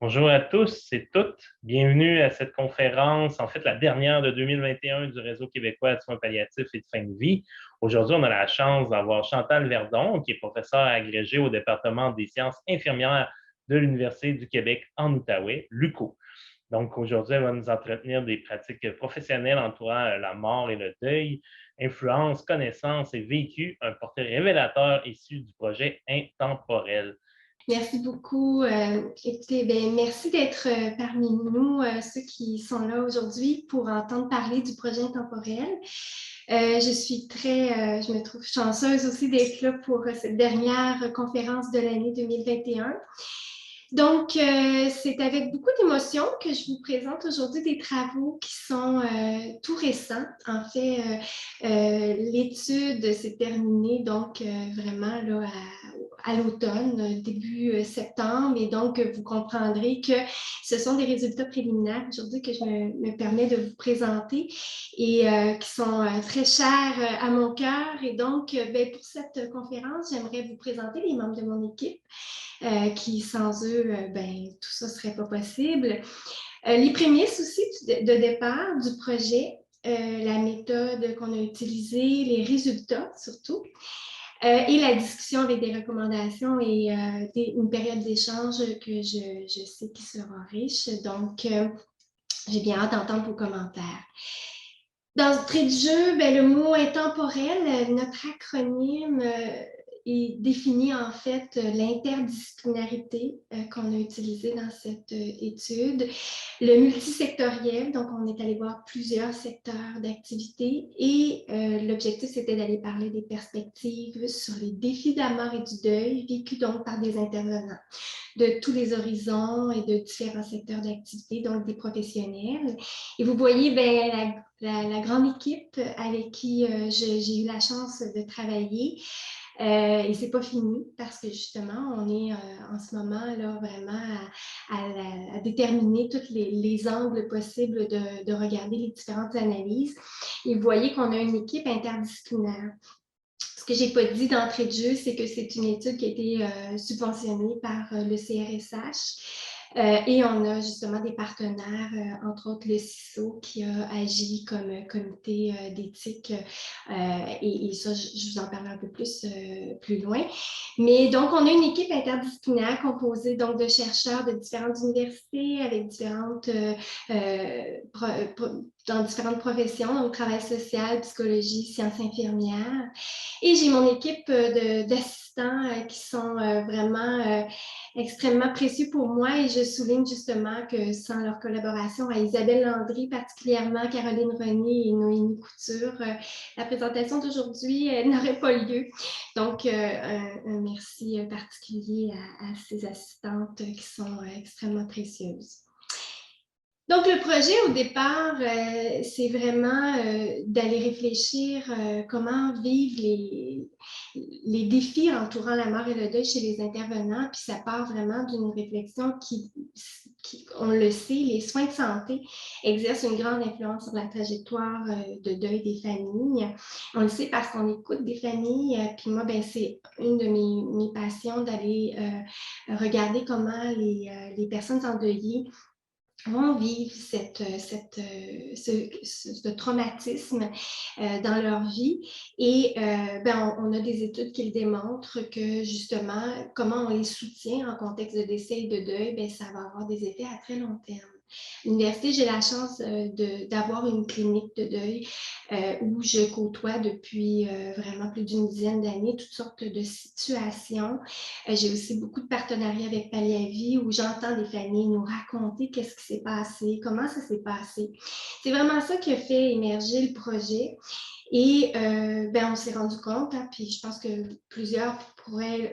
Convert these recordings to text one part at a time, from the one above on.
Bonjour à tous et toutes. Bienvenue à cette conférence, en fait la dernière de 2021 du Réseau québécois de soins palliatifs et de fin de vie. Aujourd'hui, on a la chance d'avoir Chantal Verdon, qui est professeure agrégée au département des sciences infirmières de l'Université du Québec en Outaouais, l'UQO. Donc aujourd'hui, elle va nous entretenir des pratiques professionnelles entourant la mort et le deuil, influence, connaissance et vécu, un portrait révélateur issu du projet Intemporel. Merci beaucoup. Écoutez, merci d'être parmi nous, ceux qui sont là aujourd'hui pour entendre parler du projet Intemporel. Je me trouve chanceuse aussi d'être là pour cette dernière conférence de l'année 2021. Donc, c'est avec beaucoup d'émotion que je vous présente aujourd'hui des travaux qui sont tout récents. En fait, l'étude s'est terminée donc vraiment là, à l'automne, début septembre. Et donc, vous comprendrez que ce sont des résultats préliminaires aujourd'hui que je me permets de vous présenter et qui sont très chers à mon cœur. Et donc, pour cette conférence, j'aimerais vous présenter les membres de mon équipe. Qui, sans eux, tout ça ne serait pas possible. Les prémices aussi de départ du projet, la méthode qu'on a utilisée, les résultats surtout, et la discussion avec des recommandations et une période d'échange que je sais qui sera riche. Donc, j'ai bien hâte d'entendre vos commentaires. D'entrée de jeu, le mot intemporel, notre acronyme et définit en fait l'interdisciplinarité qu'on a utilisée dans cette étude, le multisectoriel, donc on est allé voir plusieurs secteurs d'activité et l'objectif c'était d'aller parler des perspectives sur les défis de la mort et du deuil vécus donc par des intervenants de tous les horizons et de différents secteurs d'activité, donc des professionnels. Et vous voyez la grande équipe avec qui j'ai eu la chance de travailler. Et c'est pas fini parce que justement, on est en ce moment là vraiment à déterminer tous les angles possibles de regarder les différentes analyses. Et vous voyez qu'on a une équipe interdisciplinaire. Ce que je n'ai pas dit d'entrée de jeu, c'est que c'est une étude qui a été subventionnée par le CRSH. Et on a justement des partenaires, entre autres le CISO, qui a agi comme comité d'éthique. Et ça, je vous en parle un peu plus loin. Mais donc, on a une équipe interdisciplinaire composée donc, de chercheurs de différentes universités avec dans différentes professions, donc travail social, psychologie, sciences infirmières. Et j'ai mon équipe d'assistants qui sont vraiment extrêmement précieux pour moi et je souligne justement que sans leur collaboration à Isabelle Landry, particulièrement Caroline René et Noémie Couture, la présentation d'aujourd'hui n'aurait pas lieu. Donc, un merci particulier à ces assistantes qui sont extrêmement précieuses. Donc, le projet, au départ, c'est vraiment d'aller réfléchir comment vivent les défis entourant la mort et le deuil chez les intervenants. Puis, ça part vraiment d'une réflexion qui, on le sait, les soins de santé exercent une grande influence sur la trajectoire de deuil des familles. On le sait parce qu'on écoute des familles. Puis moi, c'est une de mes passions d'aller regarder comment les personnes endeuillées vont vivre ce traumatisme dans leur vie. Et on a des études qui le démontrent que justement, comment on les soutient en contexte de décès et de deuil, ça va avoir des effets à très long terme. À l'université, j'ai la chance d'avoir une clinique de deuil où je côtoie depuis vraiment plus d'une dizaine d'années toutes sortes de situations. J'ai aussi beaucoup de partenariats avec Palliavi où j'entends des familles nous raconter qu'est-ce qui s'est passé, comment ça s'est passé. C'est vraiment ça qui a fait émerger le projet. Et on s'est rendu compte, puis je pense que plusieurs pourraient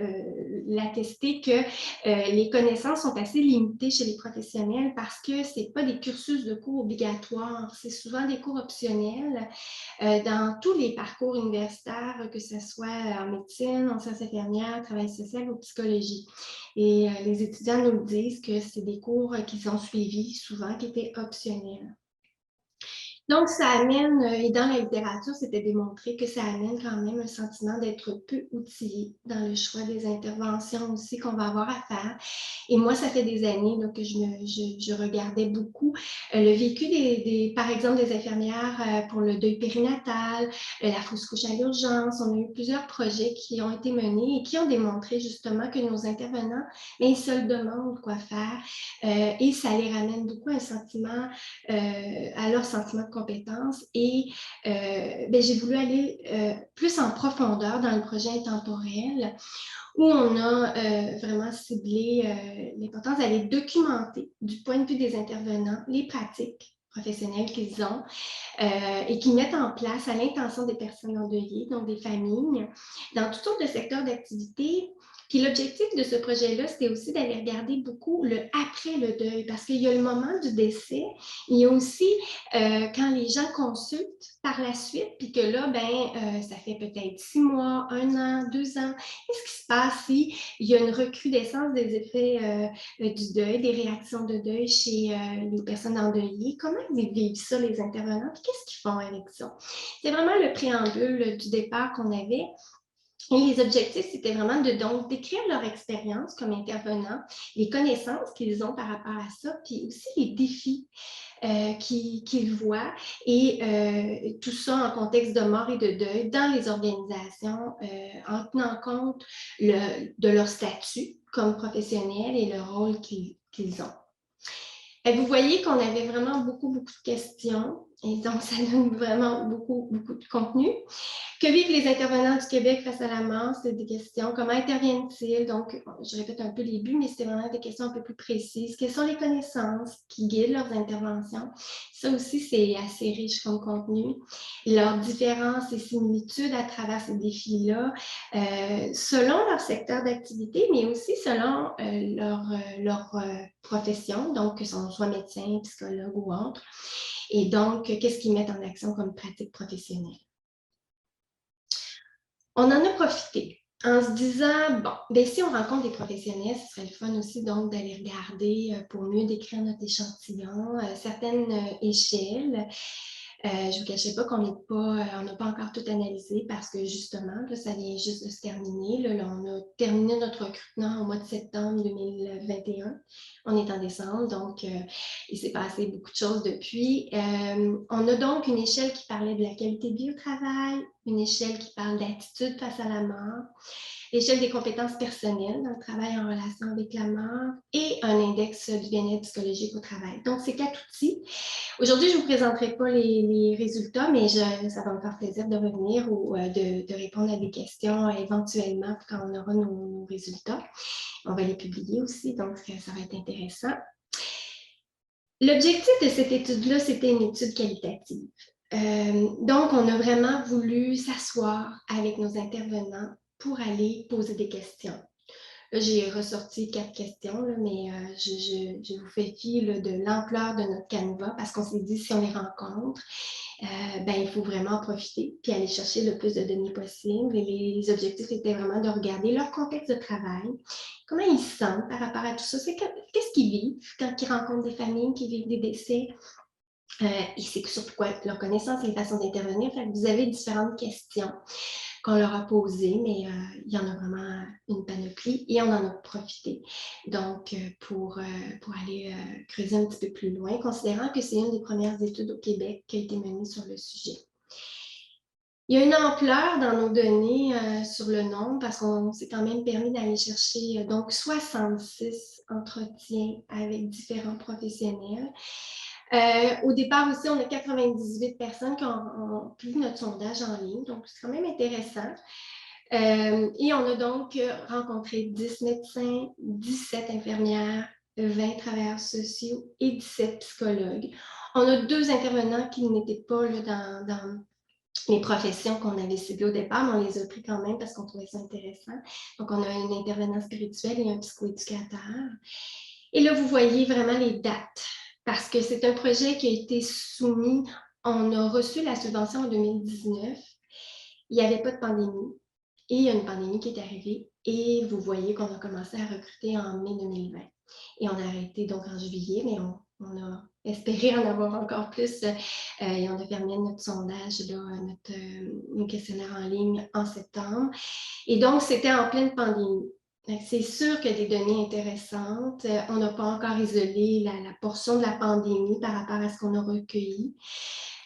l'attester, que les connaissances sont assez limitées chez les professionnels parce que ce n'est pas des cursus de cours obligatoires, c'est souvent des cours optionnels dans tous les parcours universitaires, que ce soit en médecine, en sciences infirmières, travail social ou psychologie. Et les étudiants nous disent que c'est des cours qu'ils ont suivis souvent qui étaient optionnels. Donc, ça amène, et dans la littérature, c'était démontré que ça amène quand même un sentiment d'être peu outillé dans le choix des interventions aussi qu'on va avoir à faire. Et moi, ça fait des années là, que je regardais beaucoup le vécu par exemple, des infirmières pour le deuil périnatal, la fausse couche à l'urgence. On a eu plusieurs projets qui ont été menés et qui ont démontré justement que nos intervenants, ils se le demandent quoi faire et ça les ramène beaucoup à leur sentiment de compétence. Et j'ai voulu aller plus en profondeur dans le projet intemporel où on a vraiment ciblé l'importance d'aller documenter du point de vue des intervenants les pratiques professionnelles qu'ils ont et qu'ils mettent en place à l'intention des personnes endeuillées, donc des familles, dans toutes sortes de secteurs d'activité. Puis l'objectif de ce projet-là, c'était aussi d'aller regarder beaucoup le après le deuil, parce qu'il y a le moment du décès, il y a aussi quand les gens consultent par la suite, puis que là, ça fait peut-être 6 mois, 1 an, 2 ans. Qu'est-ce qui se passe s'il y a une recrudescence des effets du deuil, des réactions de deuil chez les personnes endeuillées? Comment ils vivent ça, les intervenants? Puis qu'est-ce qu'ils font avec ça? C'est vraiment le préambule du départ qu'on avait. Et les objectifs, c'était vraiment donc décrire leur expérience comme intervenants, les connaissances qu'ils ont par rapport à ça, puis aussi les défis qu'ils voient et tout ça en contexte de mort et de deuil dans les organisations en tenant compte de leur statut comme professionnels et le rôle qu'ils ont. Vous voyez qu'on avait vraiment beaucoup de questions et donc ça donne vraiment beaucoup de contenu. Que vivent les intervenants du Québec face à la mort? C'est des questions. Comment interviennent-ils? Donc, je répète un peu les buts, mais c'est vraiment des questions un peu plus précises. Quelles sont les connaissances qui guident leurs interventions? Ça aussi, c'est assez riche comme contenu. Leurs différences et similitudes à travers ces défis-là, selon leur secteur d'activité, mais aussi selon leur profession, donc que ce soit médecin, psychologue ou autre. Et donc, qu'est-ce qu'ils mettent en action comme pratique professionnelle? On en a profité en se disant, si on rencontre des professionnels, ce serait le fun aussi donc d'aller regarder pour mieux décrire notre échantillon, certaines échelles. Je ne vous cachais pas qu'on n'a pas encore tout analysé parce que justement, là, ça vient juste de se terminer. Là, on a terminé notre recrutement au mois de septembre 2021. On est en décembre, donc il s'est passé beaucoup de choses depuis. On a donc une échelle qui parlait de la qualité de vie au travail, une échelle qui parle d'attitude face à la mort, l'échelle des compétences personnelles dans le travail en relation avec la mort et un index du bien-être psychologique au travail. Donc, c'est 4 outils. Aujourd'hui, je ne vous présenterai pas les résultats, mais ça va me faire plaisir de revenir ou de répondre à des questions éventuellement quand on aura nos résultats. On va les publier aussi, donc ça va être intéressant. L'objectif de cette étude-là, c'était une étude qualitative. Donc, on a vraiment voulu s'asseoir avec nos intervenants pour aller poser des questions. Là, j'ai ressorti 4 questions, là, mais je vous fais fi là, de l'ampleur de notre canevas parce qu'on s'est dit si on les rencontre, il faut vraiment en profiter puis aller chercher le plus de données possible. Et les objectifs étaient vraiment de regarder leur contexte de travail, comment ils se sentent par rapport à tout ça. Qu'est-ce qu'ils vivent quand ils rencontrent des familles qui vivent des décès. Et c'est surtout quoi leur connaissance et les façons d'intervenir. Vous avez différentes questions qu'on leur a posées, mais il y en a vraiment une panoplie et on en a profité. Donc, pour aller creuser un petit peu plus loin, considérant que c'est une des premières études au Québec qui a été menée sur le sujet. Il y a une ampleur dans nos données sur le nombre parce qu'on s'est quand même permis d'aller chercher donc 66 entretiens avec différents professionnels. Au départ aussi, on a 98 personnes qui ont vu notre sondage en ligne, donc c'est quand même intéressant. Et on a donc rencontré 10 médecins, 17 infirmières, 20 travailleurs sociaux et 17 psychologues. On a 2 intervenants qui n'étaient pas là, dans les professions qu'on avait ciblées au départ, mais on les a pris quand même parce qu'on trouvait ça intéressant. Donc, on a un intervenant spirituel et un psychoéducateur. Et là, vous voyez vraiment les dates parce que c'est un projet qui a été soumis. On a reçu la subvention en 2019. Il n'y avait pas de pandémie. Et il y a une pandémie qui est arrivée. Et vous voyez qu'on a commencé à recruter en mai 2020. Et on a arrêté donc en juillet, mais on a espéré en avoir encore plus. Et on a terminé notre sondage, là, nos questionnaires en ligne en septembre. Et donc, c'était en pleine pandémie. C'est sûr qu'il y a des données intéressantes. On n'a pas encore isolé la portion de la pandémie par rapport à ce qu'on a recueilli.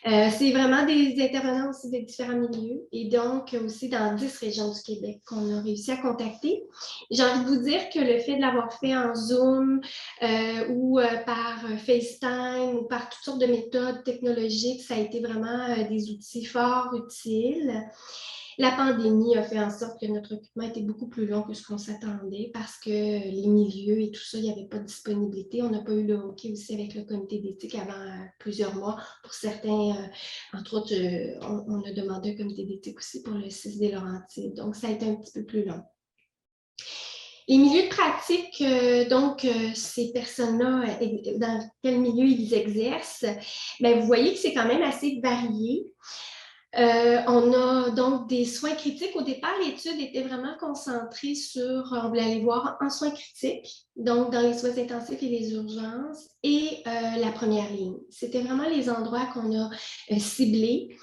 C'est vraiment des intervenants aussi de différents milieux et donc aussi dans 10 régions du Québec qu'on a réussi à contacter. J'ai envie de vous dire que le fait de l'avoir fait en Zoom ou par FaceTime ou par toutes sortes de méthodes technologiques, ça a été vraiment des outils fort utiles. La pandémie a fait en sorte que notre recrutement était beaucoup plus long que ce qu'on s'attendait parce que les milieux et tout ça, il n'y avait pas de disponibilité. On n'a pas eu le hockey aussi avec le comité d'éthique avant plusieurs mois. Pour certains, entre autres, on a demandé un comité d'éthique aussi pour le 6 des Laurentides. Donc, ça a été un petit peu plus long. Les milieux de pratique, donc ces personnes-là, dans quel milieu ils exercent, bien, vous voyez que c'est quand même assez varié. On a donc des soins critiques. Au départ, l'étude était vraiment concentrée sur, on voulait aller voir en soins critiques, donc dans les soins intensifs et les urgences, et la première ligne. C'était vraiment les endroits qu'on a ciblés.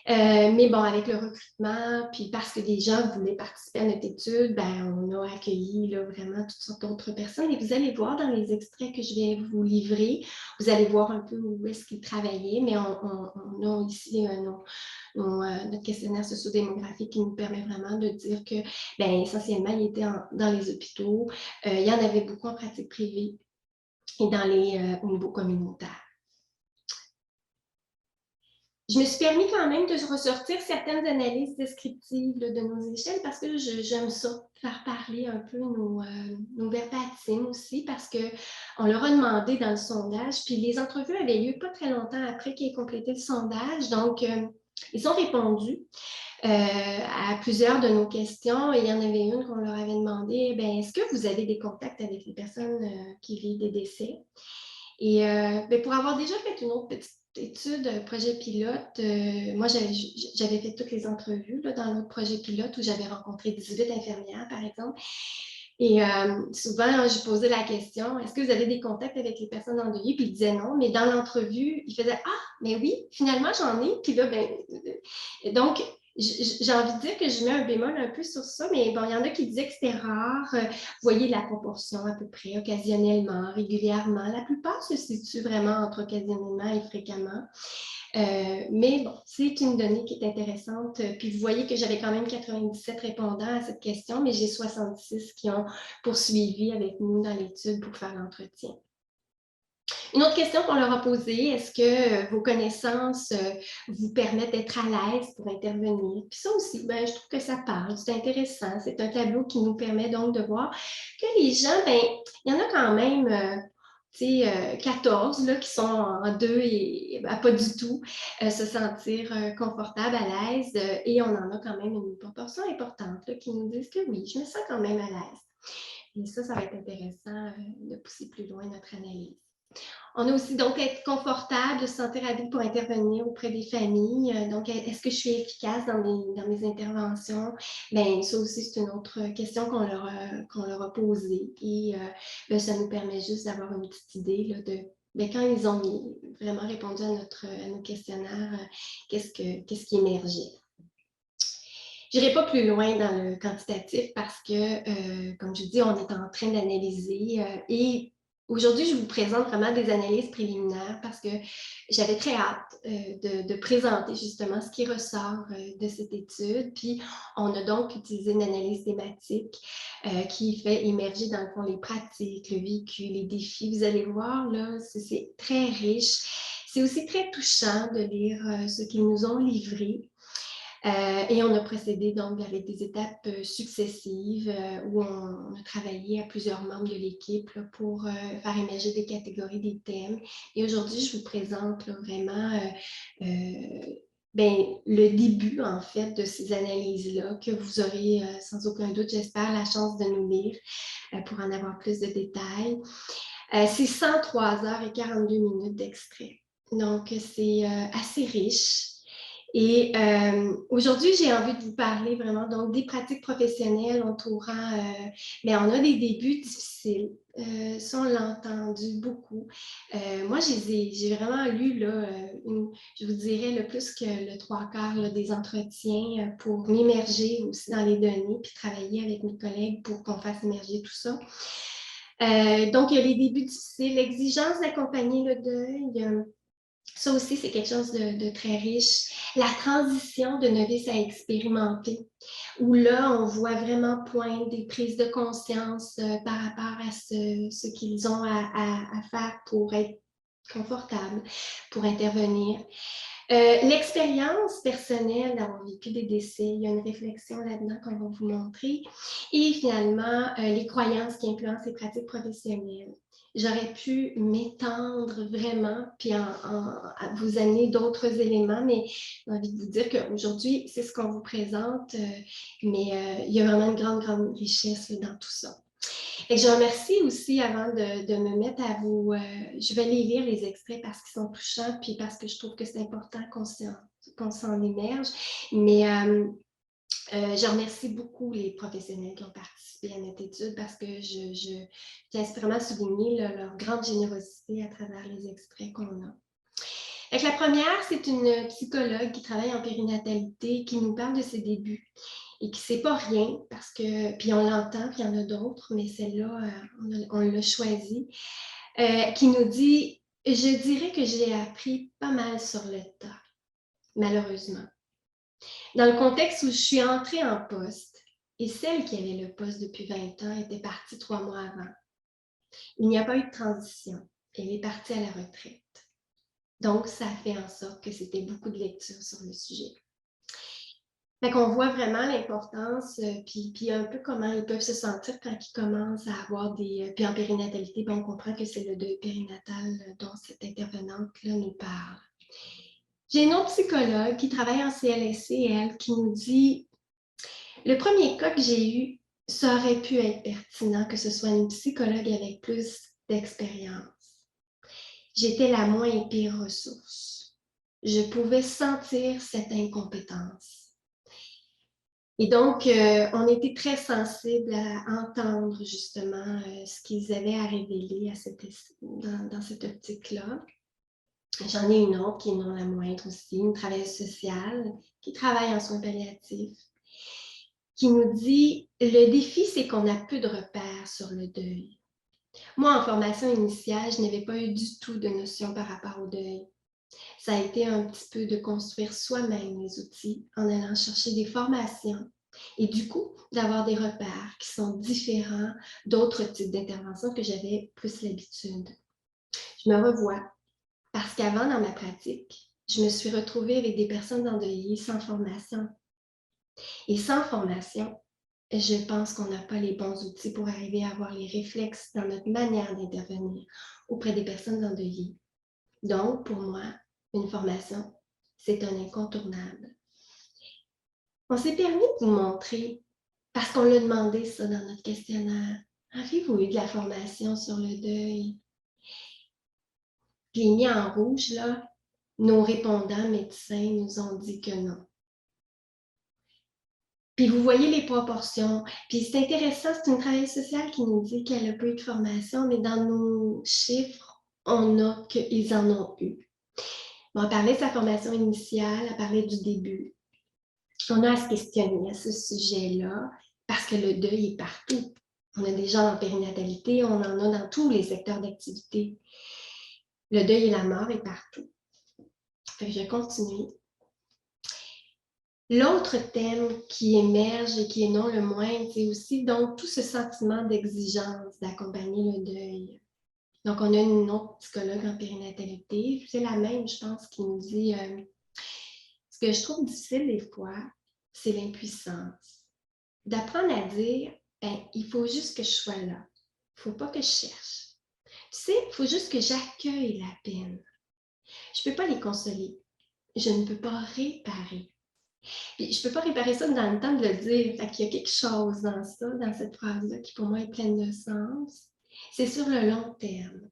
Mais bon, avec le recrutement, puis parce que des gens voulaient participer à notre étude, ben, on a accueilli là, vraiment toutes sortes d'autres personnes. Et vous allez voir dans les extraits que je vais vous livrer, vous allez voir un peu où est-ce qu'ils travaillaient, mais on a ici notre questionnaire socio-démographique qui nous permet vraiment de dire que, ben, essentiellement, il était dans les hôpitaux. Il y en avait beaucoup en pratique privée et au niveau communautaire. Je me suis permis quand même de ressortir certaines analyses descriptives là, de nos échelles parce que j'aime ça, faire parler un peu nos verbatims aussi parce qu'on leur a demandé dans le sondage, puis les entrevues avaient lieu pas très longtemps après qu'ils aient complété le sondage, donc ils ont répondu à plusieurs de nos questions et il y en avait une qu'on leur avait demandé, ben, est-ce que vous avez des contacts avec les personnes qui vivent des décès? Et ben, pour avoir déjà fait une autre petite étude, un projet pilote, moi j'avais fait toutes les entrevues là, dans l'autre projet pilote où j'avais rencontré 18 infirmières, par exemple. Et souvent, je posais la question, est-ce que vous avez des contacts avec les personnes endeuillées? Puis ils disaient non, mais dans l'entrevue, ils faisaient, ah, mais oui, finalement j'en ai. Puis là, ben, donc, j'ai envie de dire que je mets un bémol un peu sur ça, mais bon, il y en a qui disaient que c'était rare. Vous voyez la proportion à peu près, occasionnellement, régulièrement. La plupart se situent vraiment entre occasionnellement et fréquemment. Mais bon, c'est une donnée qui est intéressante. Puis vous voyez que j'avais quand même 97 répondants à cette question, mais j'ai 66 qui ont poursuivi avec nous dans l'étude pour faire l'entretien. Une autre question qu'on leur a posée, est-ce que vos connaissances vous permettent d'être à l'aise pour intervenir? Puis ça aussi, ben, je trouve que ça parle, c'est intéressant. C'est un tableau qui nous permet donc de voir que les gens, ben, il y en a quand même 14 là, qui sont en deux et ben, pas du tout se sentir confortable, à l'aise. Et on en a quand même une proportion importante là, qui nous disent que oui, je me sens quand même à l'aise. Et ça va être intéressant de pousser plus loin notre analyse. On a aussi donc être confortable, de se sentir habile pour intervenir auprès des familles. Donc, est-ce que je suis efficace dans mes interventions? Bien, ça aussi, c'est une autre question qu'on leur a posée. Et bien, ça nous permet juste d'avoir une petite idée là, de bien, quand ils ont vraiment répondu à nos questionnaires, qu'est-ce qui émergeait. Je n'irai pas plus loin dans le quantitatif parce que, comme je dis, on est en train d'analyser et aujourd'hui, je vous présente vraiment des analyses préliminaires parce que j'avais très hâte de présenter justement ce qui ressort de cette étude. Puis, on a donc utilisé une analyse thématique qui fait émerger dans le fond les pratiques, le vécu, les défis. Vous allez voir, là, c'est très riche. C'est aussi très touchant de lire ce qu'ils nous ont livré. Et on a procédé donc avec des étapes successives où on a travaillé à plusieurs membres de l'équipe pour faire émerger des catégories, des thèmes. Et aujourd'hui, je vous présente là, vraiment le début, en fait, de ces analyses-là que vous aurez sans aucun doute, j'espère, la chance de nous lire pour en avoir plus de détails. C'est 103 heures et 42 minutes d'extrait. Donc, c'est assez riche. Et aujourd'hui, j'ai envie de vous parler vraiment donc des pratiques professionnelles entourant, mais on a des débuts difficiles. Ça, on l'a entendu beaucoup. Moi, j'ai vraiment lu, là, je vous dirais, le plus que le trois quarts là, des entretiens pour m'immerger aussi dans les données, puis travailler avec mes collègues pour qu'on fasse émerger tout ça. Donc, il y a les débuts difficiles, l'exigence d'accompagner le deuil. Ça aussi, c'est quelque chose de très riche. La transition de novice à expérimenté, où là, on voit vraiment poindre des prises de conscience par rapport à ce qu'ils ont à faire pour être confortable, pour intervenir. L'expérience personnelle d'avoir vécu des décès, il y a une réflexion là-dedans qu'on va vous montrer. Et finalement, les croyances qui influencent les pratiques professionnelles. J'aurais pu m'étendre vraiment, puis à vous amener d'autres éléments, mais j'ai envie de vous dire qu'aujourd'hui, c'est ce qu'on vous présente, mais il y a vraiment une grande, grande richesse là, dans tout ça. Et je remercie aussi, avant de me mettre à vous, je vais les lire, les extraits, parce qu'ils sont touchants, puis parce que je trouve que c'est important qu'on s'en émerge. Mais je remercie beaucoup les professionnels qui ont participé à notre étude parce que je tiens vraiment à souligner leur grande générosité à travers les extraits qu'on a. Donc, la première, c'est une psychologue qui travaille en périnatalité qui nous parle de ses débuts et qui ne sait pas rien parce que, puis on l'entend, puis il y en a d'autres, mais celle-là, on l'a choisie, qui nous dit « Je dirais que j'ai appris pas mal sur le tas, malheureusement. Dans le contexte où je suis entrée en poste et celle qui avait le poste depuis 20 ans était partie 3 mois avant. Il n'y a pas eu de transition. Elle est partie à la retraite. Donc, ça a fait en sorte que c'était beaucoup de lecture sur le sujet. » Fait qu'on voit vraiment l'importance, puis un peu comment ils peuvent se sentir quand ils commencent à avoir des... puis en périnatalité, on comprend que c'est le deuil périnatal dont cette intervenante-là nous parle. J'ai une autre psychologue qui travaille en CLSC, elle, qui nous dit « Le premier cas que j'ai eu, ça aurait pu être pertinent que ce soit une psychologue avec plus d'expérience. J'étais la moins pire ressource. Je pouvais sentir cette incompétence. » Et donc, on était très sensibles à entendre justement ce qu'ils avaient à révéler dans cette optique-là. J'en ai une autre qui est non la moindre aussi, une travailleuse sociale qui travaille en soins palliatifs, qui nous dit « Le défi, c'est qu'on a peu de repères sur le deuil. Moi, en formation initiale, je n'avais pas eu du tout de notion par rapport au deuil. Ça a été un petit peu de construire soi-même les outils en allant chercher des formations et du coup, d'avoir des repères qui sont différents d'autres types d'interventions que j'avais plus l'habitude. Je me revois parce qu'avant, dans ma pratique, je me suis retrouvée avec des personnes endeuillées sans formation. Et sans formation, je pense qu'on n'a pas les bons outils pour arriver à avoir les réflexes dans notre manière d'intervenir auprès des personnes endeuillées. Donc, pour moi, une formation, c'est un incontournable. On s'est permis de vous montrer, parce qu'on l'a demandé ça dans notre questionnaire, avez-vous eu de la formation sur le deuil? Je l'ai mis en rouge, là. Nos répondants médecins nous ont dit que non. Puis vous voyez les proportions. Puis c'est intéressant, c'est une travailleuse sociale qui nous dit qu'elle n'a pas eu de formation, mais dans nos chiffres, on a qu'ils en ont eu. Bon, on parlait de sa formation initiale, elle parlait du début. On a à se questionner à ce sujet-là parce que le deuil est partout. On a des gens en périnatalité, on en a dans tous les secteurs d'activité. Le deuil et la mort est partout. Fait que je continue. L'autre thème qui émerge et qui est non le moindre, c'est aussi donc tout ce sentiment d'exigence d'accompagner le deuil. Donc, on a une autre psychologue en périnatalité, c'est la même, je pense, qui nous dit ce que je trouve difficile des fois, c'est l'impuissance. D'apprendre à dire, il faut juste que je sois là. Il ne faut pas que je cherche. Tu sais, il faut juste que j'accueille la peine. Je ne peux pas les consoler. Je ne peux pas réparer. Puis, je ne peux pas réparer ça dans le temps de le dire. Fait qu'il y a quelque chose dans ça, dans cette phrase-là, qui pour moi est pleine de sens. C'est sur le long terme.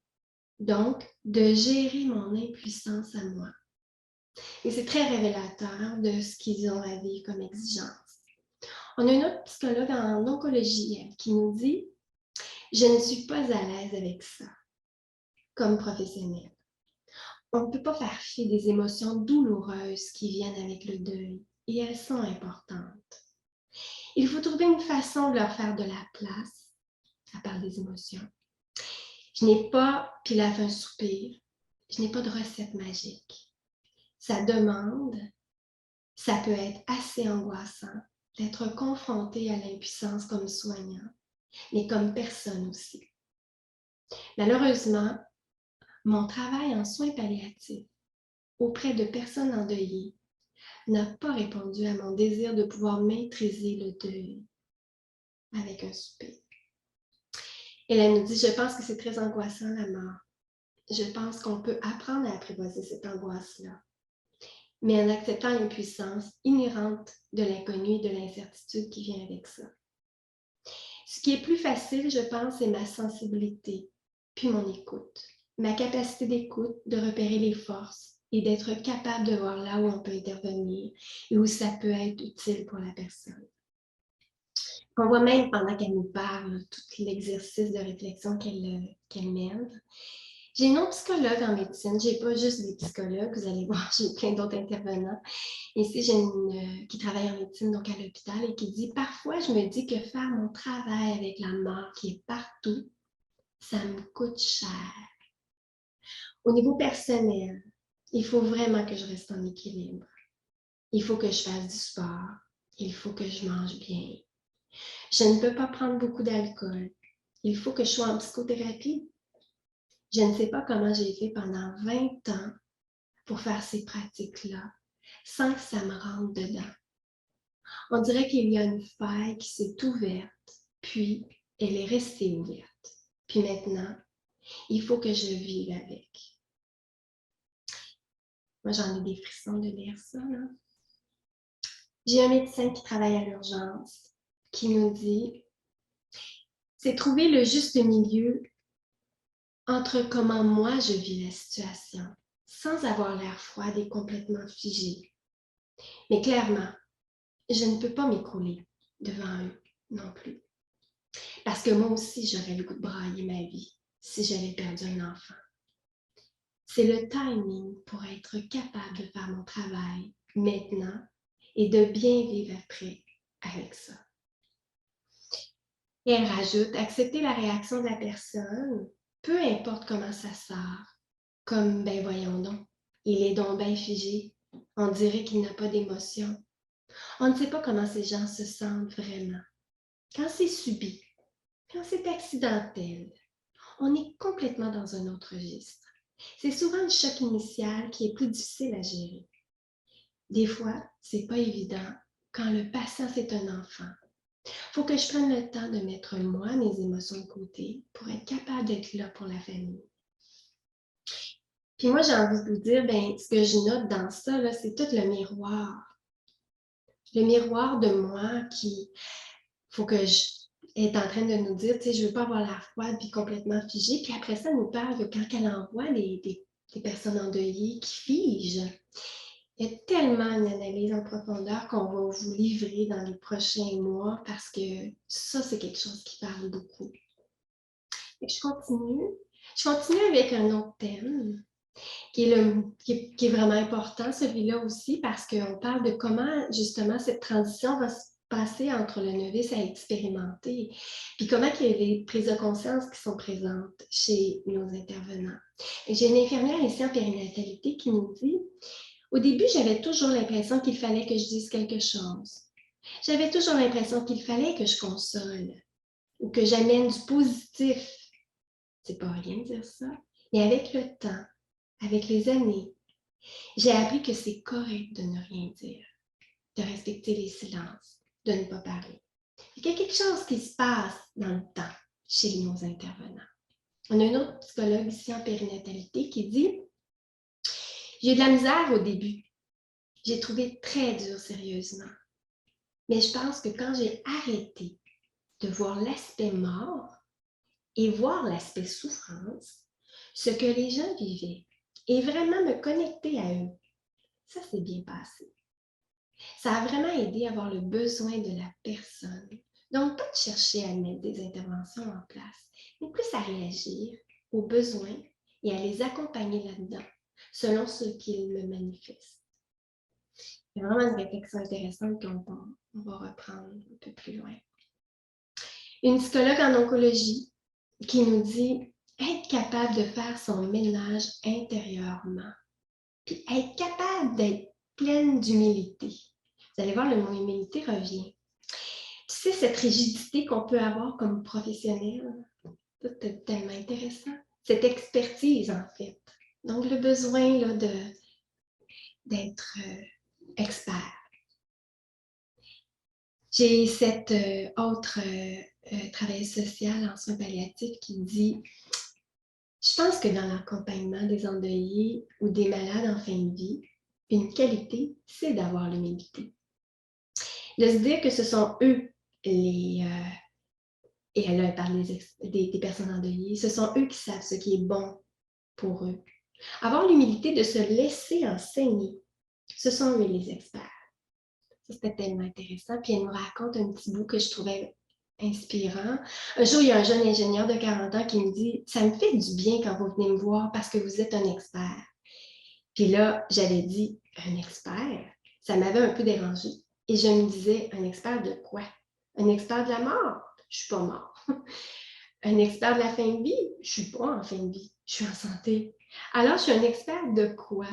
Donc, de gérer mon impuissance à moi. Et c'est très révélateur de ce qu'ils ont à vivre comme exigence. On a une autre psychologue en oncologie qui nous dit « Je ne suis pas à l'aise avec ça comme professionnel. » On ne peut pas faire fi des émotions douloureuses qui viennent avec le deuil et elles sont importantes. Il faut trouver une façon de leur faire de la place. Ça parle des émotions. Je n'ai pas, puis là, fait un soupir, je n'ai pas de recette magique. Ça demande, ça peut être assez angoissant d'être confronté à l'impuissance comme soignant, mais comme personne aussi. Malheureusement, mon travail en soins palliatifs auprès de personnes endeuillées n'a pas répondu à mon désir de pouvoir maîtriser le deuil avec un soupir. Et elle nous dit, je pense que c'est très angoissant la mort. Je pense qu'on peut apprendre à apprivoiser cette angoisse-là, mais en acceptant l'impuissance inhérente de l'inconnu et de l'incertitude qui vient avec ça. Ce qui est plus facile, je pense, c'est ma sensibilité, puis mon écoute, ma capacité d'écoute, de repérer les forces et d'être capable de voir là où on peut intervenir et où ça peut être utile pour la personne. On voit même pendant qu'elle nous parle tout l'exercice de réflexion qu'elle mène. J'ai une autre psychologue en médecine, je n'ai pas juste des psychologues, vous allez voir, j'ai plein d'autres intervenants. Ici, j'ai une qui travaille en médecine, donc à l'hôpital, et qui dit « Parfois, je me dis que faire mon travail avec la mort qui est partout, ça me coûte cher. » Au niveau personnel, il faut vraiment que je reste en équilibre. Il faut que je fasse du sport. Il faut que je mange bien. Je ne peux pas prendre beaucoup d'alcool. Il faut que je sois en psychothérapie. Je ne sais pas comment j'ai fait pendant 20 ans pour faire ces pratiques-là sans que ça me rentre dedans. On dirait qu'il y a une faille qui s'est ouverte, puis elle est restée ouverte. Puis maintenant, il faut que je vive avec. Moi, j'en ai des frissons de lire ça, là. J'ai un médecin qui travaille à l'urgence qui nous dit « C'est trouver le juste milieu entre comment moi je vis la situation, sans avoir l'air froide et complètement figée. Mais clairement, je ne peux pas m'écrouler devant eux non plus. Parce que moi aussi, j'aurais le goût de brailler ma vie si j'avais perdu un enfant. C'est le timing pour être capable de faire mon travail maintenant et de bien vivre après avec ça. » Et elle rajoute, accepter la réaction de la personne, peu importe comment ça sort, comme, ben voyons donc, il est donc bien figé, on dirait qu'il n'a pas d'émotion. On ne sait pas comment ces gens se sentent vraiment. Quand c'est subi, quand c'est accidentel, on est complètement dans un autre registre. C'est souvent le choc initial qui est plus difficile à gérer. Des fois, c'est pas évident quand le patient, c'est un enfant. Il faut que je prenne le temps de mettre moi, mes émotions de côté pour être capable d'être là pour la famille. Puis moi, j'ai envie de vous dire, ben, ce que je note dans ça, là, c'est tout le miroir. Le miroir de moi qui, faut que je est en train de nous dire, tu sais, je veux pas avoir l'air froide puis complètement figée. Puis après ça, elle nous parle que quand elle envoie des personnes endeuillées qui figent, il y a tellement une analyse en profondeur qu'on va vous livrer dans les prochains mois parce que ça, c'est quelque chose qui parle beaucoup. Et je continue. Je continue avec un autre thème qui est vraiment important, celui-là aussi, parce qu'on parle de comment, justement, cette transition va se passer entre le novice à expérimenter, puis comment il y a les prises de conscience qui sont présentes chez nos intervenants. Et j'ai une infirmière ici en périnatalité qui nous dit « Au début, j'avais toujours l'impression qu'il fallait que je dise quelque chose. J'avais toujours l'impression qu'il fallait que je console ou que j'amène du positif. C'est pas rien de dire ça. Mais avec le temps, avec les années, j'ai appris que c'est correct de ne rien dire, de respecter les silences, de ne pas parler. Il y a quelque chose qui se passe dans le temps chez nos intervenants. On a une autre psychologue ici en périnatalité qui dit « J'ai eu de la misère au début. J'ai trouvé très dur sérieusement. Mais je pense que quand j'ai arrêté de voir l'aspect mort et voir l'aspect souffrance, ce que les gens vivaient, et vraiment me connecter à eux, ça s'est bien passé. Ça a vraiment aidé à voir le besoin de la personne. Donc, pas de chercher à mettre des interventions en place, mais plus à réagir aux besoins et à les accompagner là-dedans, selon ce qu'ils me manifestent. C'est vraiment une réflexion intéressante qu'on va reprendre un peu plus loin. Une psychologue en oncologie qui nous dit être capable de faire son ménage intérieurement, puis être capable d'être pleine d'humilité. Vous allez voir, le mot humilité revient. Tu sais, cette rigidité qu'on peut avoir comme professionnel, c'est tellement intéressant. Cette expertise, en fait. Donc, le besoin là, d'être expert. J'ai cette autre travailleuse sociale en soins palliatifs qui dit « Je pense que dans l'accompagnement des endeuillés ou des malades en fin de vie, une qualité, c'est d'avoir l'humilité. De se dire que ce sont eux et elle a parlé des personnes endeuillées, ce sont eux qui savent ce qui est bon pour eux. Avoir l'humilité de se laisser enseigner, ce sont eux les experts. » Ça, c'était tellement intéressant. Puis elle nous raconte un petit bout que je trouvais inspirant. Un jour, il y a un jeune ingénieur de 40 ans qui me dit « Ça me fait du bien quand vous venez me voir parce que vous êtes un expert. » Puis là, j'avais dit « Un expert? » Ça m'avait un peu dérangée. Et je me disais « Un expert de quoi? Un expert de la mort? Je ne suis pas mort. Un expert de la fin de vie? Je ne suis pas en fin de vie. Je suis en santé. Alors, je suis un expert de quoi? »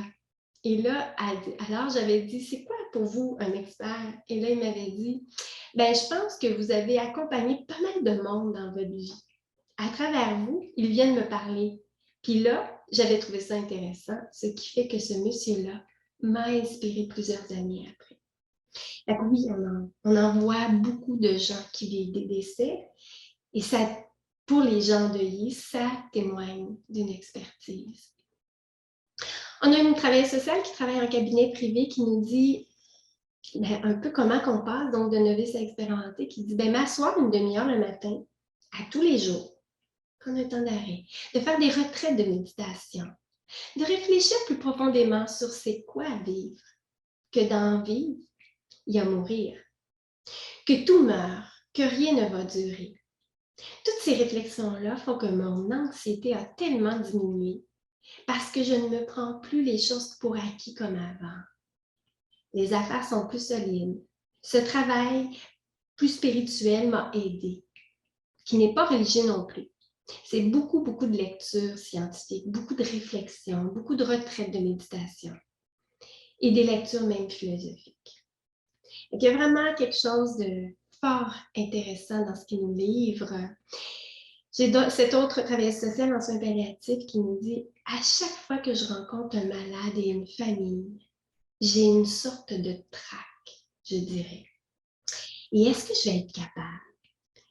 Et là, alors j'avais dit, c'est quoi pour vous un expert? Et là, il m'avait dit, ben, je pense que vous avez accompagné pas mal de monde dans votre vie. À travers vous, ils viennent me parler. Puis là, j'avais trouvé ça intéressant, ce qui fait que ce monsieur-là m'a inspiré plusieurs années après. Donc oui, on en voit beaucoup de gens qui vivent des décès. Et ça, pour les gens endeuillés, ça témoigne d'une expertise. On a une travailleuse sociale qui travaille en cabinet privé qui nous dit un peu comment qu'on passe donc de novice à expérimenté, qui dit m'asseoir une demi-heure le matin, à tous les jours, prendre un temps d'arrêt, de faire des retraites de méditation, de réfléchir plus profondément sur c'est quoi vivre, que dans vivre, il y a mourir, que tout meurt, que rien ne va durer. Toutes ces réflexions-là font que mon anxiété a tellement diminué parce que je ne me prends plus les choses pour acquis comme avant. Les affaires sont plus solides. Ce travail plus spirituel m'a aidé, qui n'est pas religieux non plus. C'est beaucoup, beaucoup de lectures scientifiques, beaucoup de réflexions, beaucoup de retraites de méditation et des lectures même philosophiques. Il y a vraiment quelque chose de fort intéressant dans ce qu'il nous livre. J'ai cette autre travailleuse sociale en soins palliatifs qui nous dit « À chaque fois que je rencontre un malade et une famille, j'ai une sorte de trac, je dirais. Et est-ce que je vais être capable?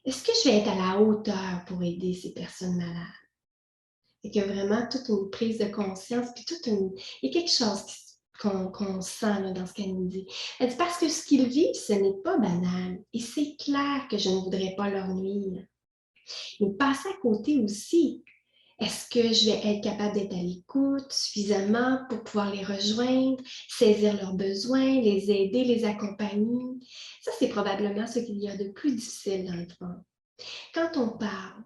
Est-ce que je vais être à la hauteur pour aider ces personnes malades? » Et qu'il y a vraiment toute une prise de conscience, puis il y a quelque chose qu'on sent là, dans ce qu'elle nous dit. Elle dit parce que ce qu'ils vivent, ce n'est pas banal. Et c'est clair que je ne voudrais pas leur nuire. Mais passer à côté aussi. Est-ce que je vais être capable d'être à l'écoute suffisamment pour pouvoir les rejoindre, saisir leurs besoins, les aider, les accompagner? Ça, c'est probablement ce qu'il y a de plus difficile dans le fond. Quand on parle,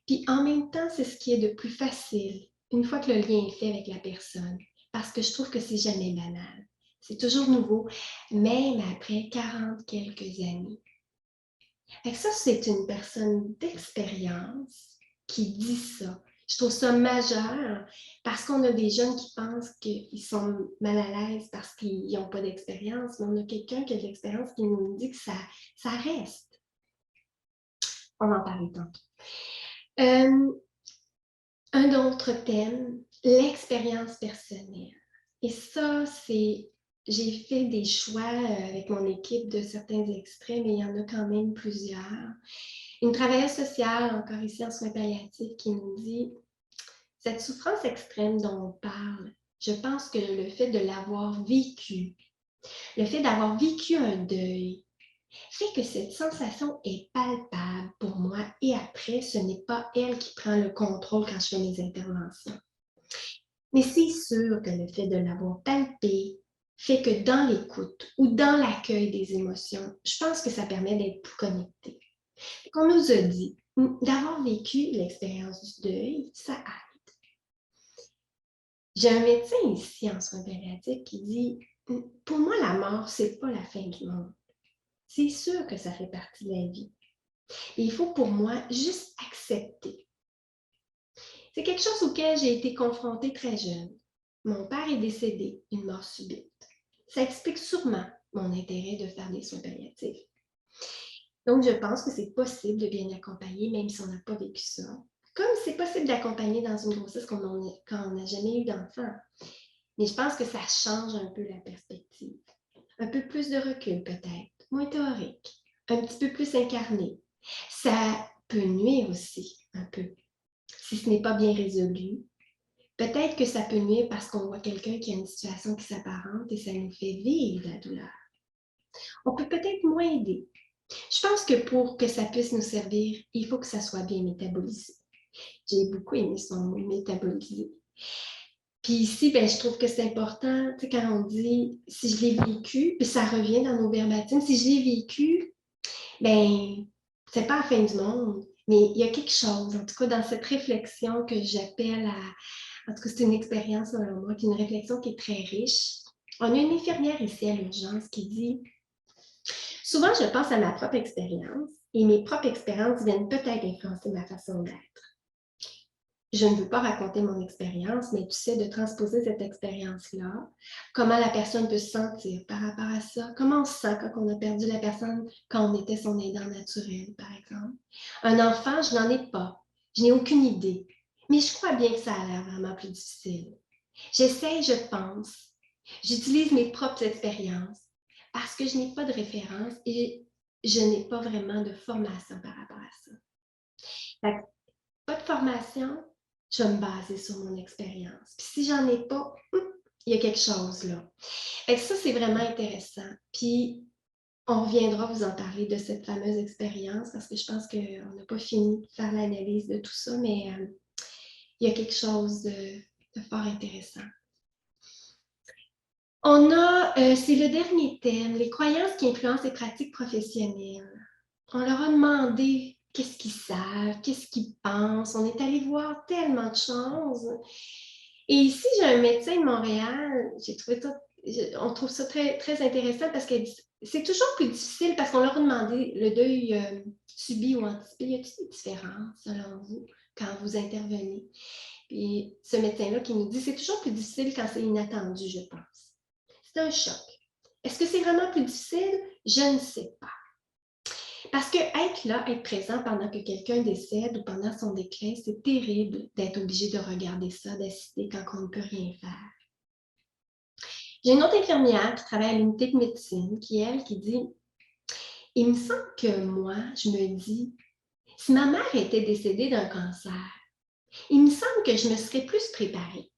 puis en même temps, c'est ce qui est de plus facile une fois que le lien est fait avec la personne, parce que je trouve que c'est jamais banal. C'est toujours nouveau, même après 40 quelques années. Et ça, c'est une personne d'expérience qui dit ça. Je trouve ça majeur parce qu'on a des jeunes qui pensent qu'ils sont mal à l'aise parce qu'ils n'ont pas d'expérience, mais on a quelqu'un qui a de l'expérience qui nous dit que ça reste. On va en parler tantôt. Un autre thème, l'expérience personnelle. Et ça, j'ai fait des choix avec mon équipe de certains extraits, mais il y en a quand même plusieurs. Une travailleuse sociale, encore ici en soins palliatifs, qui nous dit « Cette souffrance extrême dont on parle, je pense que le fait de l'avoir vécu, le fait d'avoir vécu un deuil, fait que cette sensation est palpable pour moi et après, ce n'est pas elle qui prend le contrôle quand je fais mes interventions. Mais c'est sûr que le fait de l'avoir palpé, fait que dans l'écoute ou dans l'accueil des émotions, je pense que ça permet d'être plus connecté. On nous a dit d'avoir vécu l'expérience du deuil, ça aide. J'ai un médecin ici en soins palliatifs qui dit pour moi, la mort, c'est pas la fin du monde. C'est sûr que ça fait partie de la vie. Et il faut pour moi juste accepter. C'est quelque chose auquel j'ai été confrontée très jeune. Mon père est décédé, une mort subite. Ça explique sûrement mon intérêt de faire des soins palliatifs. Donc, je pense que c'est possible de bien accompagner, même si on n'a pas vécu ça. Comme c'est possible d'accompagner dans une grossesse quand on n'a jamais eu d'enfant. Mais je pense que ça change un peu la perspective. Un peu plus de recul peut-être, moins théorique, un petit peu plus incarné. Ça peut nuire aussi un peu, si ce n'est pas bien résolu. Peut-être que ça peut nuire parce qu'on voit quelqu'un qui a une situation qui s'apparente et ça nous fait vivre la douleur. On peut peut-être moins aider. Je pense que pour que ça puisse nous servir, il faut que ça soit bien métabolisé. J'ai beaucoup aimé son mot métaboliser. Puis ici, je trouve que c'est important, quand on dit si je l'ai vécu, puis ça revient dans nos verbatims, si je l'ai vécu, c'est pas la fin du monde, mais il y a quelque chose, en tout cas dans cette réflexion que j'appelle en tout cas c'est une expérience selon moi, qui est une réflexion qui est très riche. On a une infirmière ici à l'urgence qui dit souvent je pense à ma propre expérience et mes propres expériences viennent peut-être influencer ma façon d'être. Je ne veux pas raconter mon expérience, mais tu sais, de transposer cette expérience-là, comment la personne peut se sentir par rapport à ça, comment on se sent quand on a perdu la personne, quand on était son aidant naturel, par exemple. Un enfant, je n'en ai pas. Je n'ai aucune idée. Mais je crois bien que ça a l'air vraiment plus difficile. J'essaie, je pense. J'utilise mes propres expériences parce que je n'ai pas de référence et je n'ai pas vraiment de formation par rapport à ça. Pas de formation, je vais me baser sur mon expérience. Puis si j'en ai pas, il y a quelque chose là. Et ça, c'est vraiment intéressant. Puis on reviendra vous en parler de cette fameuse expérience parce que je pense qu'on n'a pas fini de faire l'analyse de tout ça, mais il y a quelque chose de fort intéressant. C'est le dernier thème, les croyances qui influencent les pratiques professionnelles. On leur a demandé qu'est-ce qu'ils savent, qu'est-ce qu'ils pensent. On est allé voir tellement de choses. Et ici, j'ai un médecin de Montréal. On trouve ça très, très intéressant parce que c'est toujours plus difficile parce qu'on leur a demandé le deuil subi ou anticipé. Y a-t-il des différences selon vous quand vous intervenez? Puis ce médecin-là qui nous dit c'est toujours plus difficile quand c'est inattendu, je pense. C'est un choc. Est-ce que c'est vraiment plus difficile? Je ne sais pas. Parce que être là, être présent pendant que quelqu'un décède ou pendant son déclin, c'est terrible d'être obligé de regarder ça, d'assister quand on ne peut rien faire. J'ai une autre infirmière qui travaille à l'unité de médecine qui dit « Il me semble que moi, je me dis, si ma mère était décédée d'un cancer, il me semble que je me serais plus préparée.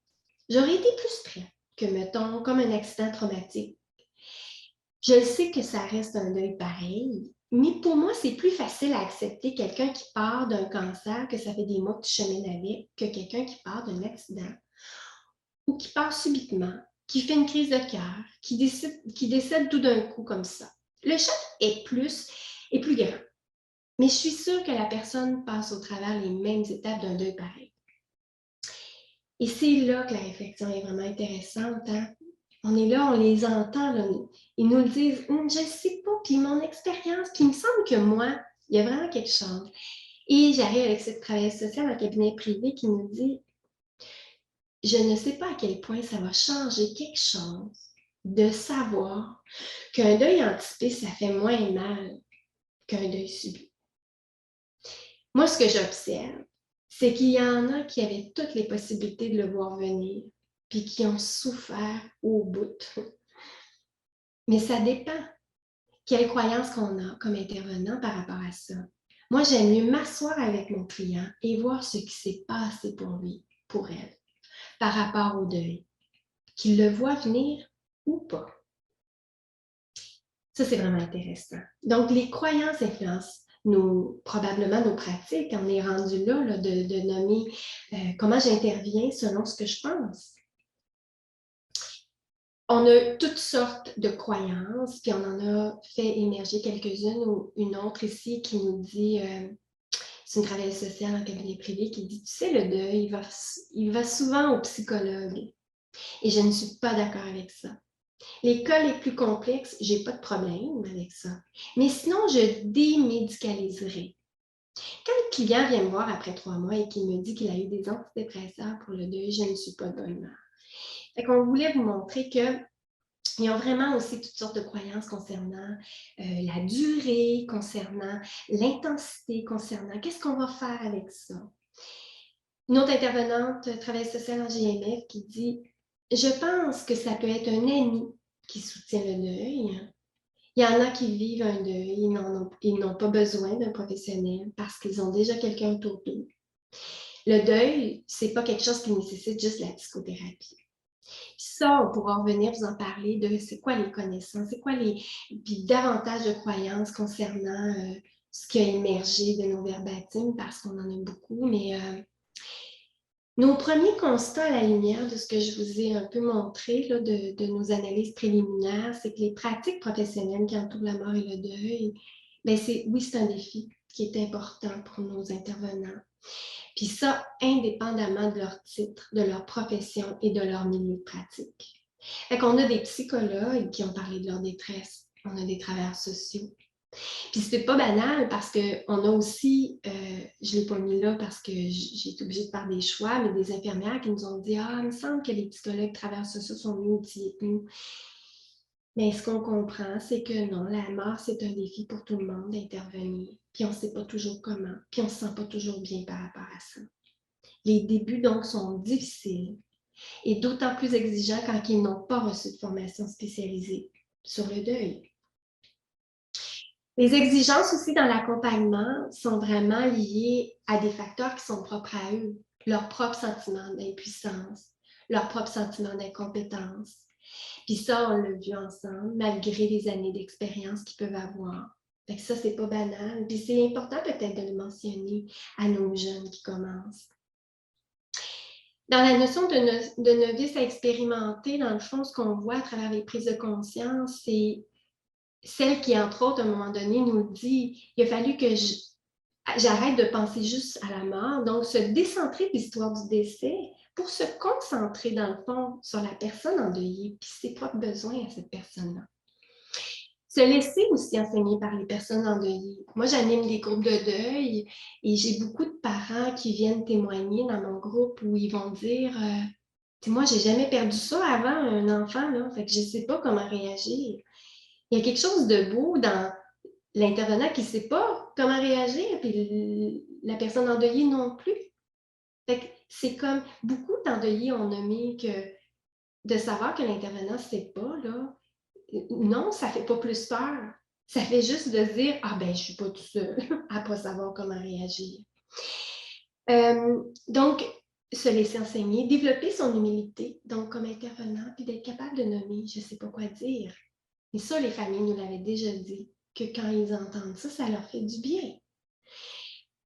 J'aurais été plus prête que, mettons, comme un accident traumatique. Je sais que ça reste un deuil pareil, mais pour moi, c'est plus facile à accepter quelqu'un qui part d'un cancer, que ça fait des mois que tu chemines avec, que quelqu'un qui part d'un accident ou qui part subitement, qui fait une crise de cœur, qui décède tout d'un coup comme ça. Le choc est plus grand. Mais je suis sûre que la personne passe au travers les mêmes étapes d'un deuil pareil. Et c'est là que la réflexion est vraiment intéressante. Hein? On est là, on les entend, là. Ils nous le disent, je ne sais pas, puis mon expérience, puis il me semble que moi, il y a vraiment quelque chose. Et j'arrive avec cette travailleuse sociale en cabinet privé qui nous dit, je ne sais pas à quel point ça va changer quelque chose de savoir qu'un deuil anticipé, ça fait moins mal qu'un deuil subi. Moi, ce que j'observe, c'est qu'il y en a qui avaient toutes les possibilités de le voir venir, puis qui ont souffert au bout. Mais ça dépend quelle croyance qu'on a comme intervenant par rapport à ça. Moi, j'aime mieux m'asseoir avec mon client et voir ce qui s'est passé pour lui, pour elle, par rapport au deuil, qu'il le voit venir ou pas. Ça, c'est vraiment intéressant. Donc, les croyances influencent probablement nos pratiques. On est rendu là, de nommer comment j'interviens selon ce que je pense. On a toutes sortes de croyances, puis on en a fait émerger quelques-unes ou une autre ici qui nous dit, c'est une travailleuse sociale en cabinet privé qui dit, tu sais, le deuil, il va souvent au psychologue. Et je ne suis pas d'accord avec ça. Les cas les plus complexes, je n'ai pas de problème avec ça. Mais sinon, je démédicaliserai. Quand le client vient me voir après 3 mois et qu'il me dit qu'il a eu des antidépresseurs pour le deuil, je ne suis pas de bonne humeur. Fait qu'on voulait vous montrer qu'il y a vraiment aussi toutes sortes de croyances concernant la durée, concernant l'intensité, concernant qu'est-ce qu'on va faire avec ça. Une autre intervenante, travail social en GMF, qui dit « Je pense que ça peut être un ami qui soutient le deuil. Il y en a qui vivent un deuil, ils n'ont pas besoin d'un professionnel parce qu'ils ont déjà quelqu'un autour d'eux. Le deuil, ce n'est pas quelque chose qui nécessite juste la psychothérapie. » Ça, on pourra revenir vous en parler de c'est quoi les connaissances, c'est quoi puis davantage de croyances concernant ce qui a émergé de nos verbatims parce qu'on en a beaucoup, mais nos premiers constats à la lumière de ce que je vous ai un peu montré là, de nos analyses préliminaires, c'est que les pratiques professionnelles qui entourent la mort et le deuil, bien oui, c'est un défi qui est important pour nos intervenants. Puis ça, indépendamment de leur titre, de leur profession et de leur milieu de pratique. Fait qu'on a des psychologues qui ont parlé de leur détresse, on a des travailleurs sociaux. Puis c'est pas banal parce qu'on a aussi, je ne l'ai pas mis là parce que j'ai été obligée de faire des choix, mais des infirmières qui nous ont dit « Ah, il me semble que les psychologues travailleurs sociaux sont mieux outillés que nous. » Mais ce qu'on comprend, c'est que non, la mort, c'est un défi pour tout le monde d'intervenir. Puis on ne sait pas toujours comment, puis on ne se sent pas toujours bien par rapport à ça. Les débuts, donc, sont difficiles et d'autant plus exigeants quand ils n'ont pas reçu de formation spécialisée sur le deuil. Les exigences aussi dans l'accompagnement sont vraiment liées à des facteurs qui sont propres à eux, leur propre sentiment d'impuissance, leur propre sentiment d'incompétence. Puis ça, on l'a vu ensemble, malgré les années d'expérience qu'ils peuvent avoir. Fait que ça, c'est pas banal. Puis c'est important peut-être de le mentionner à nos jeunes qui commencent. Dans la notion de novice à expérimenter, dans le fond, ce qu'on voit à travers les prises de conscience, c'est celle qui, entre autres, à un moment donné, nous dit il a fallu que j'arrête de penser juste à la mort, donc se décentrer de l'histoire du décès pour se concentrer, dans le fond, sur la personne endeuillée puis ses propres besoins à cette personne-là. Se laisser aussi enseigner par les personnes endeuillées. Moi, j'anime des groupes de deuil et j'ai beaucoup de parents qui viennent témoigner dans mon groupe où ils vont dire moi, j'ai jamais perdu ça avant, un enfant, là, fait que je ne sais pas comment réagir. Il y a quelque chose de beau dans l'intervenant qui ne sait pas comment réagir, puis la personne endeuillée non plus. C'est comme beaucoup d'endeuillés ont nommé que de savoir que l'intervenant ne sait pas, là, non, ça ne fait pas plus peur. Ça fait juste de dire « Ah ben, je ne suis pas tout seul à ne pas savoir comment réagir. » Donc, se laisser enseigner, développer son humilité, donc comme intervenant, puis d'être capable de nommer « Je ne sais pas quoi dire ». Et ça, les familles nous l'avaient déjà dit, que quand ils entendent ça, ça leur fait du bien.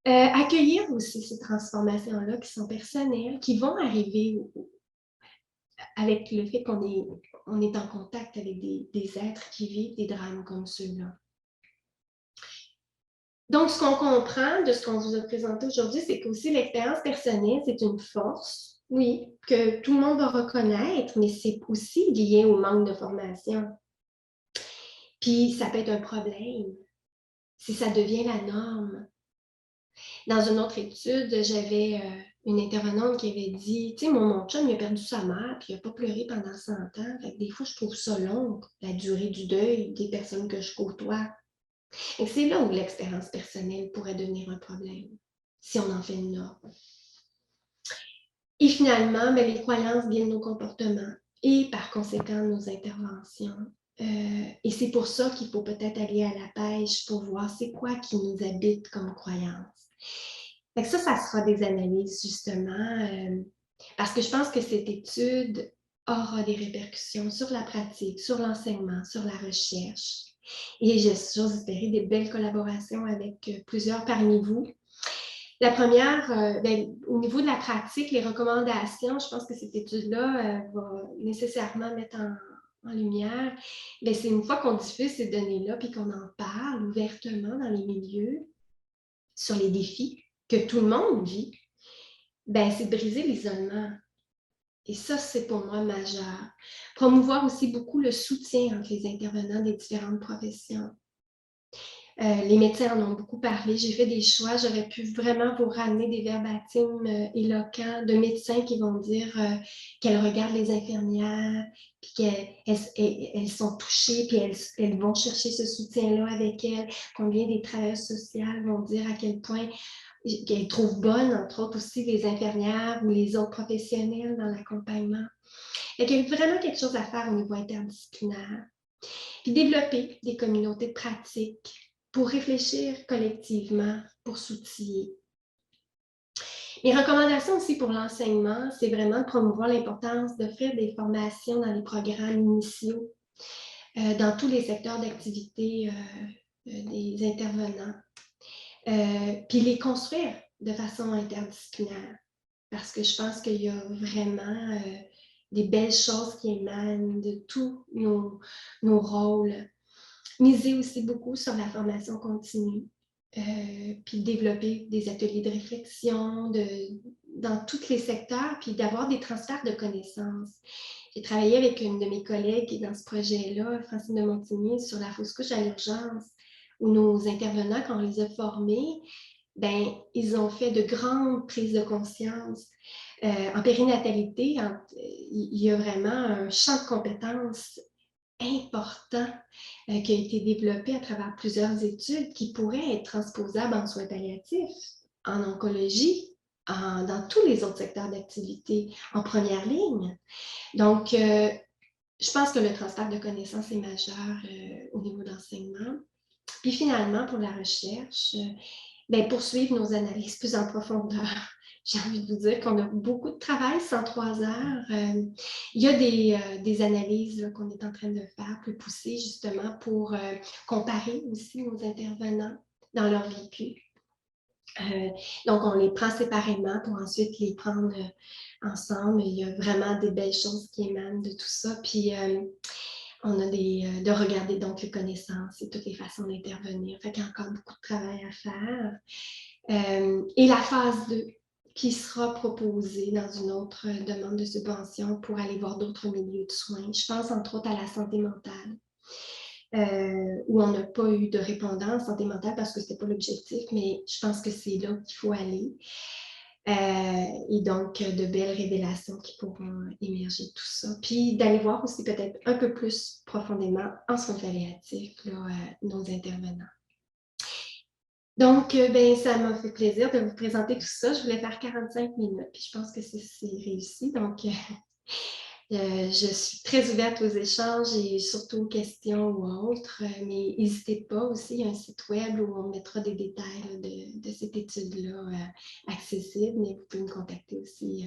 Accueillir aussi ces transformations-là qui sont personnelles, qui vont arriver avec le fait qu'on est en contact avec des êtres qui vivent des drames comme ceux-là. Donc, ce qu'on comprend de ce qu'on vous a présenté aujourd'hui, c'est qu'aussi l'expérience personnelle, c'est une force, oui, que tout le monde va reconnaître, mais c'est aussi lié au manque de formation. Puis, ça peut être un problème si ça devient la norme. Dans une autre étude, j'avais une intervenante qui avait dit, tu sais, mon chum, il a perdu sa mère, puis il n'a pas pleuré pendant 100 ans. Fait que des fois, je trouve ça long, la durée du deuil des personnes que je côtoie. Et c'est là où l'expérience personnelle pourrait devenir un problème, si on en fait une norme. Et finalement, ben, les croyances viennent de nos comportements et par conséquent nos interventions. Et c'est pour ça qu'il faut peut-être aller à la pêche pour voir c'est quoi qui nous habite comme croyance. Fait que ça sera des analyses justement, parce que je pense que cette étude aura des répercussions sur la pratique, sur l'enseignement, sur la recherche. Et j'ose espérer des belles collaborations avec plusieurs parmi vous. La première, au niveau de la pratique, les recommandations, je pense que cette étude-là va nécessairement mettre en lumière, bien, c'est une fois qu'on diffuse ces données-là puis qu'on en parle ouvertement dans les milieux sur les défis que tout le monde vit, bien, c'est de briser l'isolement. Et ça, c'est pour moi majeur. Promouvoir aussi beaucoup le soutien entre les intervenants des différentes professions. Les médecins en ont beaucoup parlé. J'ai fait des choix. J'aurais pu vraiment vous ramener des verbatims éloquents de médecins qui vont dire qu'elles regardent les infirmières, puis qu'elles sont touchées, puis elles vont chercher ce soutien-là avec elles. Combien des travailleurs sociaux vont dire à quel point qu'elles trouvent bonnes, entre autres aussi les infirmières ou les autres professionnels dans l'accompagnement. Il y a vraiment quelque chose à faire au niveau interdisciplinaire. Puis développer des communautés de pratique pour réfléchir collectivement, pour s'outiller. Mes recommandations aussi pour l'enseignement, c'est vraiment de promouvoir l'importance d'offrir des formations dans les programmes initiaux, dans tous les secteurs d'activité des intervenants, puis les construire de façon interdisciplinaire, parce que je pense qu'il y a vraiment des belles choses qui émanent de tous nos rôles. Miser aussi beaucoup sur la formation continue, puis développer des ateliers de réflexion dans tous les secteurs, puis d'avoir des transferts de connaissances. J'ai travaillé avec une de mes collègues dans ce projet-là, Francine de Montigny, sur la fausse couche à l'urgence, où nos intervenants, quand on les a formés, ben, ils ont fait de grandes prises de conscience. En périnatalité, il y a vraiment un champ de compétences important qui a été développé à travers plusieurs études qui pourraient être transposables en soins palliatifs, en oncologie, dans tous les autres secteurs d'activité en première ligne. Donc, je pense que le transfert de connaissances est majeur au niveau de l'enseignement. Puis finalement, pour la recherche, bien, poursuivre nos analyses plus en profondeur. J'ai envie de vous dire qu'on a beaucoup de travail, 103 heures. Il y a des analyses qu'on est en train de faire, plus poussées, justement, pour comparer aussi nos intervenants dans leur vécu. Donc, on les prend séparément pour ensuite les prendre ensemble. Il y a vraiment des belles choses qui émanent de tout ça. Puis, on a de regarder donc les connaissances et toutes les façons d'intervenir. Fait qu'il y a encore beaucoup de travail à faire. Et la phase 2 qui sera proposée dans une autre demande de subvention pour aller voir d'autres milieux de soins. Je pense entre autres à la santé mentale, où on n'a pas eu de répondant en santé mentale parce que ce n'était pas l'objectif, mais je pense que c'est là qu'il faut aller. Et donc, de belles révélations qui pourront émerger de tout ça. Puis d'aller voir aussi peut-être un peu plus profondément en soins palliatifs nos intervenants. Donc, ben, ça m'a fait plaisir de vous présenter tout ça. Je voulais faire 45 minutes, puis je pense que c'est réussi. Donc, je suis très ouverte aux échanges et surtout aux questions ou autres, mais n'hésitez pas aussi, il y a un site web où on mettra des détails de cette étude-là accessible, mais vous pouvez me contacter aussi